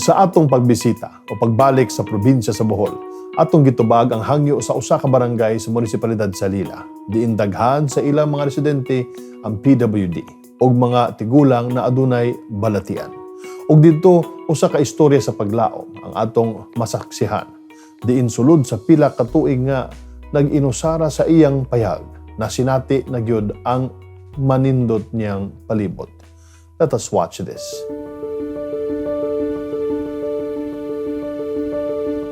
Sa atong pagbisita o pagbalik sa probinsya sa Bohol, atong gitubag ang hangyo sa usa ka barangay sa munisipalidad sa Lila. Diin daghan sa ilang mga residente ang PWD o mga tigulang na adunay balatian. Ug dito usa ka istorya sa paglaom ang atong masaksihan. Diin sulod sa pila ka tuig nga nag-inusara sa iyang payag na sinati na gyud ang manindot niyang palibot. Let us watch this.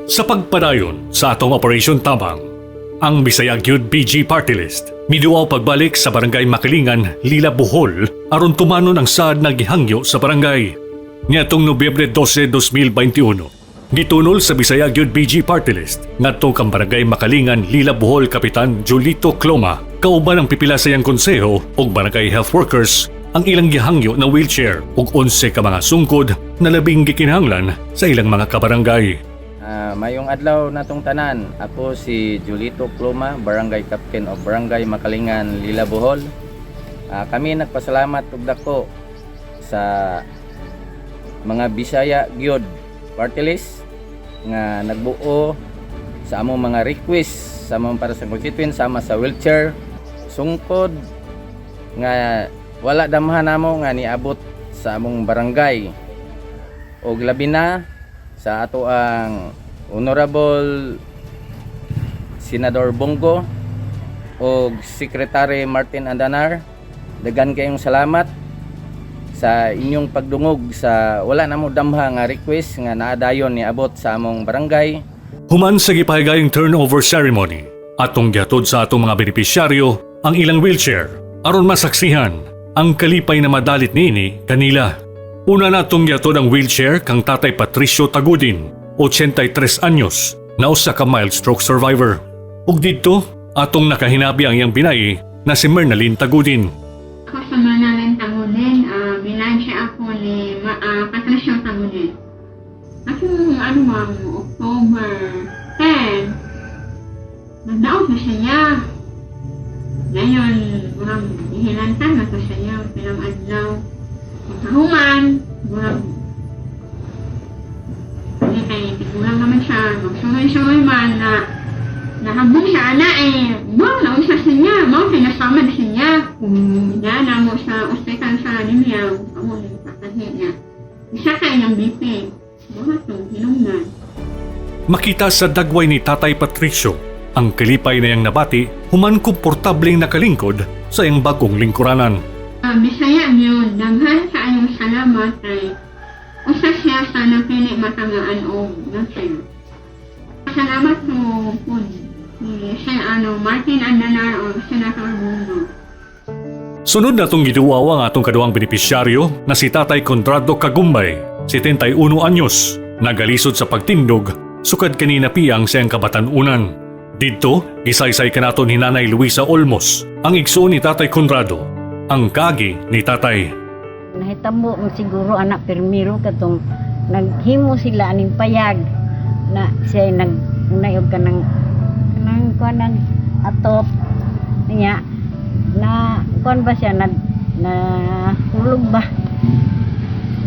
Sa pagpadayon sa atong Operation Tabang, ang Bisaya Gyud BG Party List miduaw pagbalik sa Barangay Makilingan, Lila, Bohol aron tumanon ang saad na gihangyo sa barangay. Niadtong Nobyembre 12, 2021, gitunol sa Bisaya Gyud BG Party List ngadto kang Barangay Makalingan, Lila, Bohol Kapitan Julito Cloma kauban ang pipila sa iyang konseho ug barangay health workers ang ilang gihangyo na wheelchair ug 11 ka mga sungkod na labing gikinahanglan sa ilang mga kabarangay. Mayong adlaw natong tanan, ako si Julito Cloma, Barangay Captain of Barangay Makalingan, Lila, Bohol. Kami nagpasalamat ug dako sa mga Bisaya Gyud Party List nga nagbuo sa among mga request sa among para sa constituent sama sa wheelchair, sungkod nga wala damhan namo nga niabot sa among barangay. Og labi na sa ato ang Honorable Senador Bongo o Secretary Martin Andanar, dagan kayong salamat sa inyong pagdungog sa wala na mo damha nga request nga naadayon ni abot sa among barangay. Human sa gipahigayong turnover ceremony, atong gihatod sa atong mga benepisyaryo ang ilang wheelchair aron masaksihan ang kalipay na madalit niini kanila. Una natong gihatod ang wheelchair kang Tatay Patricio Tagudin, 83 anyos, na usa ka mild stroke survivor. Ug dito, atong nakahinabi ang iyang binay na si Mernalyn Tagudin. Ako sa Mernalyn Tagudin, bilansya ako ni Patricio Tagudin. Kasi October 10, nagdaog na siya. Ngayon, murang ihilantan na sa siya, pilang adlaw. Human, murang kay tigulang naman siya, magsunoy-sunoy man na nahabong siya na nausas niya, pinasamad siya. Na mo sa ospital sa Nimiyaw, ako yung patahin niya. Isa kayo ng BP, mga itong hinungnan. Makita sa dagway ni Tatay Patricio, ang kalipay na iyang nabati, human komportableng nakalingkod sa iyang bagong lingkuranan. Bisaya yun, daghan sa ayong salamat ay usa siya sa napili matangaan o nasir. Salamat po siya Martin Andanar o Senator Bongo. Sunod na itong giduaw ang atong kaduang benepisyaryo na si Tatay Conrado Cagumbay, 71 anyos, nagalisod sa pagtindog, sukad kanina piyang siyang kabatanunan. Dito, gisaysay kanaton ni Nanay Luisa Olmos, ang igsoon ni Tatay Conrado, ang kagi ni Tatay. Nahitabo mo siguro anak permiro katong naghimo sila aning payag na siya nagunayog ka ng kuan atop niya na kuan ba siya na hulog ba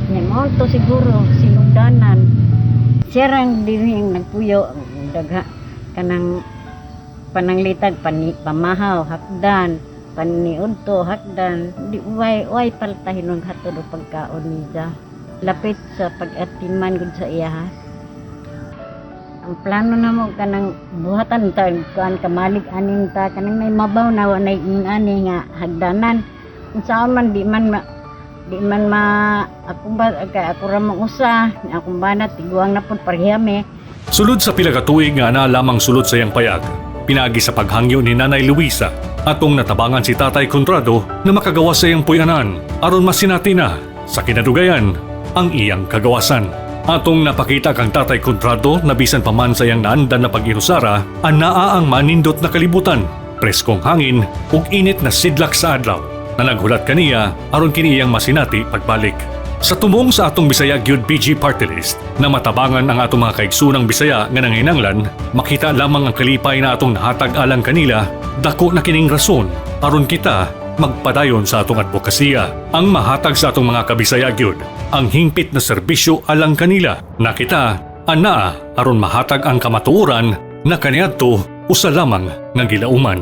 niya mo to siguro sinugdanan siya rang diri ang nagpuyo dagha kanang pananglitag pamahaw hakdan paniudto hakdan di way paltahin ng hatod og pagkaon niya lapit sa pag-atiman gud sa iya ha. Ang plano namo kanang buhatan ta kuan kamalig aning ta kanang may mabaw na wanay ani nga hagdanan unsaon man di man akong ba ako ra usa akong banat tiguang na pud parehiyame. Sulod sa pila ka tuig nga ana lamang sulod sa iyang payag, pinagi sa paghangyo ni Nanay Luisa atong natabangan si Tatay Conrado na makagawa sa iyang puyanan aron masinati na sa kinadugayan ang iyang kagawasan. Atong napakita kang Tatay Conrado na bisan pa man sa iyang naandan na pag-inusara, anaa ang manindot na kalibutan, preskong hangin ug init na sidlak sa adlaw na naghulat kaniya aron kini iyang masinati pagbalik. Sa tumong sa atong Bisaya Gyud BG Party List na matabangan ang atong mga kaigsunang Bisaya nga nanginanglan, makita lamang ang kalipay na atong nahatag alang kanila, dako na kining rason aron kita magpadayon sa atong advokasya. Ang mahatag sa atong mga kabisaya gyud ang hingpit na serbisyo alang kanila. Nakita, anaa aron mahatag ang kamatuoran na kaniadto usa lamang nga gilauman.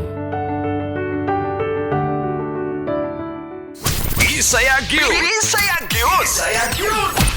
Bisaya Gyud! Bisaya Gyud! Bisaya Gyud!